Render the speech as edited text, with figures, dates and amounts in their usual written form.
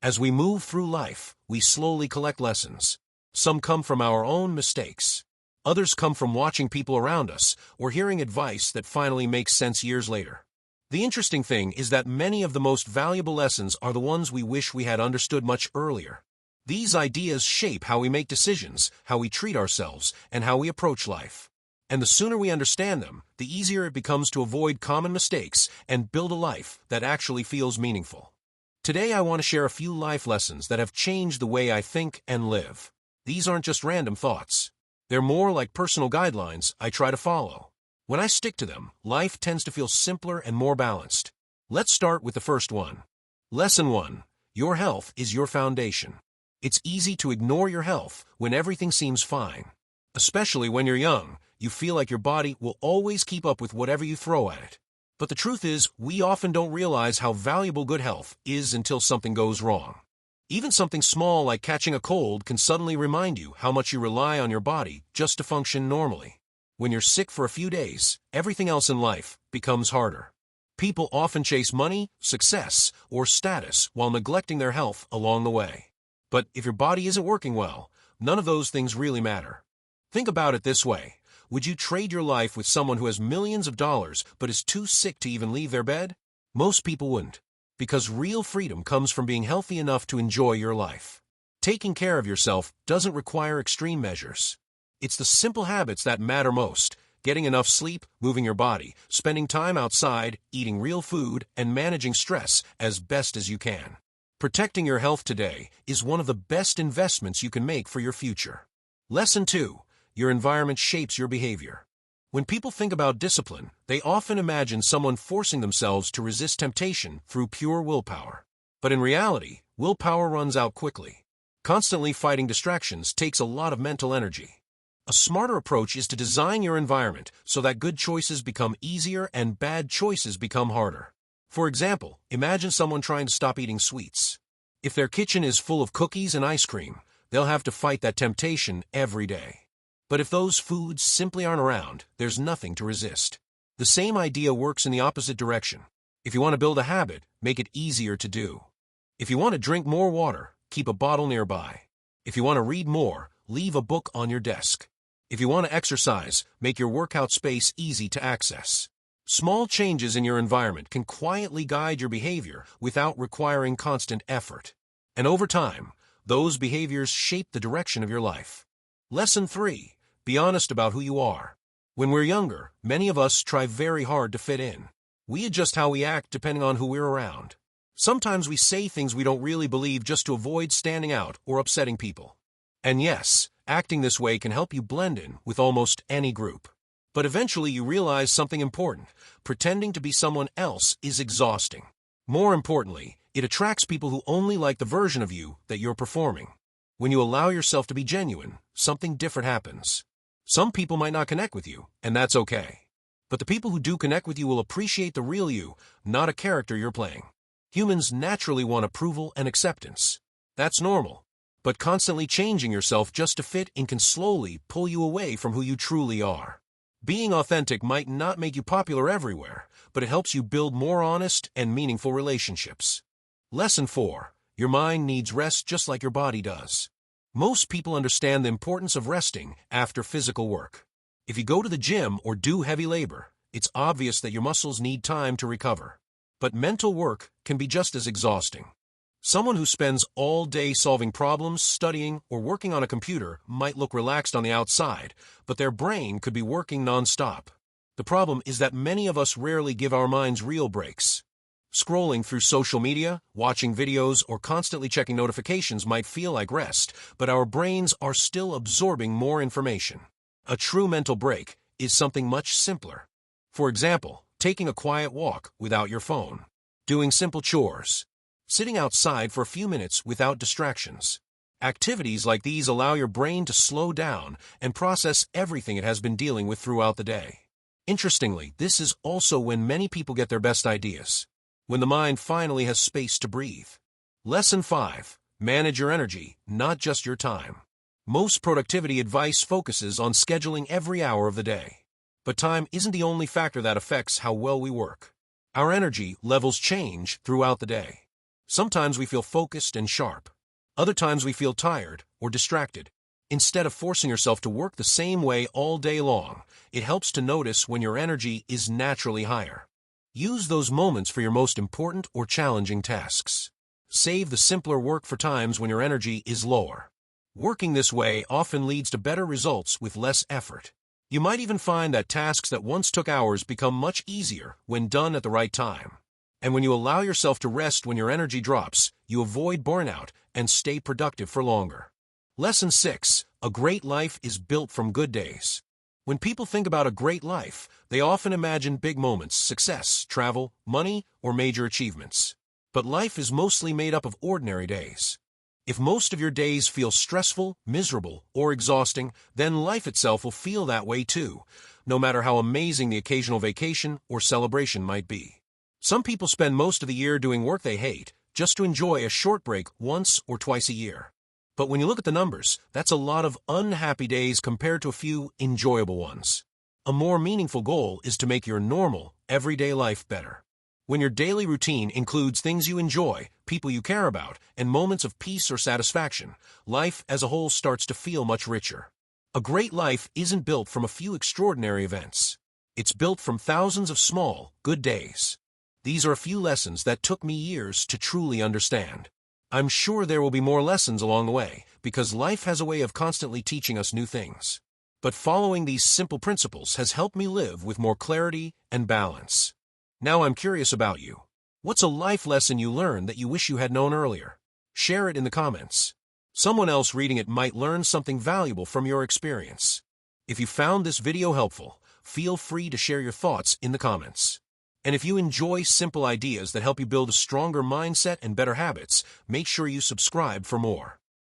As we move through life, we slowly collect lessons. Some come from our own mistakes. Others come from watching people around us or hearing advice that finally makes sense years later. The interesting thing is that many of the most valuable lessons are the ones we wish we had understood much earlier. These ideas shape how we make decisions, how we treat ourselves, and how we approach life. And the sooner we understand them, the easier it becomes to avoid common mistakes and build a life that actually feels meaningful. Today I want to share a few life lessons that have changed the way I think and live. These aren't just random thoughts. They're more like personal guidelines I try to follow. When I stick to them, life tends to feel simpler and more balanced. Let's start with the first one. Lesson 1. Your health is your foundation. It's easy to ignore your health when everything seems fine. Especially when you're young, you feel like your body will always keep up with whatever you throw at it. But the truth is, we often don't realize how valuable good health is until something goes wrong. Even something small like catching a cold can suddenly remind you how much you rely on your body just to function normally. When you're sick for a few days, everything else in life becomes harder. People often chase money, success, or status while neglecting their health along the way. But if your body isn't working well, none of those things really matter. Think about it this way. Would you trade your life with someone who has millions of dollars but is too sick to even leave their bed? Most people wouldn't. Because real freedom comes from being healthy enough to enjoy your life. Taking care of yourself doesn't require extreme measures. It's the simple habits that matter most: getting enough sleep, moving your body, spending time outside, eating real food, and managing stress as best as you can. Protecting your health today is one of the best investments you can make for your future. Lesson 2. Your environment shapes your behavior. When people think about discipline, they often imagine someone forcing themselves to resist temptation through pure willpower. But in reality, willpower runs out quickly. Constantly fighting distractions takes a lot of mental energy. A smarter approach is to design your environment so that good choices become easier and bad choices become harder. For example, imagine someone trying to stop eating sweets. If their kitchen is full of cookies and ice cream, they'll have to fight that temptation every day. But if those foods simply aren't around, there's nothing to resist. The same idea works in the opposite direction. If you want to build a habit, make it easier to do. If you want to drink more water, keep a bottle nearby. If you want to read more, leave a book on your desk. If you want to exercise, make your workout space easy to access. Small changes in your environment can quietly guide your behavior without requiring constant effort. And over time, those behaviors shape the direction of your life. Lesson 3. Be honest about who you are. When we're younger, many of us try very hard to fit in. We adjust how we act depending on who we're around. Sometimes we say things we don't really believe just to avoid standing out or upsetting people. And yes, acting this way can help you blend in with almost any group. But eventually you realize something important. Pretending to be someone else is exhausting. More importantly, it attracts people who only like the version of you that you're performing. When you allow yourself to be genuine, something different happens. Some people might not connect with you, and that's okay. But the people who do connect with you will appreciate the real you, not a character you're playing. Humans naturally want approval and acceptance. That's normal. But constantly changing yourself just to fit in can slowly pull you away from who you truly are. Being authentic might not make you popular everywhere, but it helps you build more honest and meaningful relationships. Lesson 4. Your mind needs rest just like your body does. Most people understand the importance of resting after physical work. If you go to the gym or do heavy labor, it's obvious that your muscles need time to recover. But mental work can be just as exhausting. Someone who spends all day solving problems, studying, or working on a computer might look relaxed on the outside, but their brain could be working non-stop. The problem is that many of us rarely give our minds real breaks. Scrolling through social media, watching videos, or constantly checking notifications might feel like rest, but our brains are still absorbing more information. A true mental break is something much simpler. For example, taking a quiet walk without your phone, doing simple chores, sitting outside for a few minutes without distractions. Activities like these allow your brain to slow down and process everything it has been dealing with throughout the day. Interestingly, this is also when many people get their best ideas, when the mind finally has space to breathe. Lesson 5. Manage your energy, not just your time. Most productivity advice focuses on scheduling every hour of the day. But time isn't the only factor that affects how well we work. Our energy levels change throughout the day. Sometimes we feel focused and sharp. Other times we feel tired or distracted. Instead of forcing yourself to work the same way all day long, it helps to notice when your energy is naturally higher. Use those moments for your most important or challenging tasks. Save the simpler work for times when your energy is lower. Working this way often leads to better results with less effort. You might even find that tasks that once took hours become much easier when done at the right time. And when you allow yourself to rest when your energy drops, you avoid burnout and stay productive for longer. Lesson 6. A great life is built from good days. When people think about a great life, they often imagine big moments, success, travel, money, or major achievements. But life is mostly made up of ordinary days. If most of your days feel stressful, miserable, or exhausting, then life itself will feel that way too, no matter how amazing the occasional vacation or celebration might be. Some people spend most of the year doing work they hate, just to enjoy a short break once or twice a year. But when you look at the numbers, that's a lot of unhappy days compared to a few enjoyable ones. A more meaningful goal is to make your normal, everyday life better. When your daily routine includes things you enjoy, people you care about, and moments of peace or satisfaction, life as a whole starts to feel much richer. A great life isn't built from a few extraordinary events. It's built from thousands of small, good days. These are a few lessons that took me years to truly understand. I'm sure there will be more lessons along the way, because life has a way of constantly teaching us new things. But following these simple principles has helped me live with more clarity and balance. Now I'm curious about you. What's a life lesson you learned that you wish you had known earlier? Share it in the comments. Someone else reading it might learn something valuable from your experience. If you found this video helpful, feel free to share your thoughts in the comments. And if you enjoy simple ideas that help you build a stronger mindset and better habits, make sure you subscribe for more.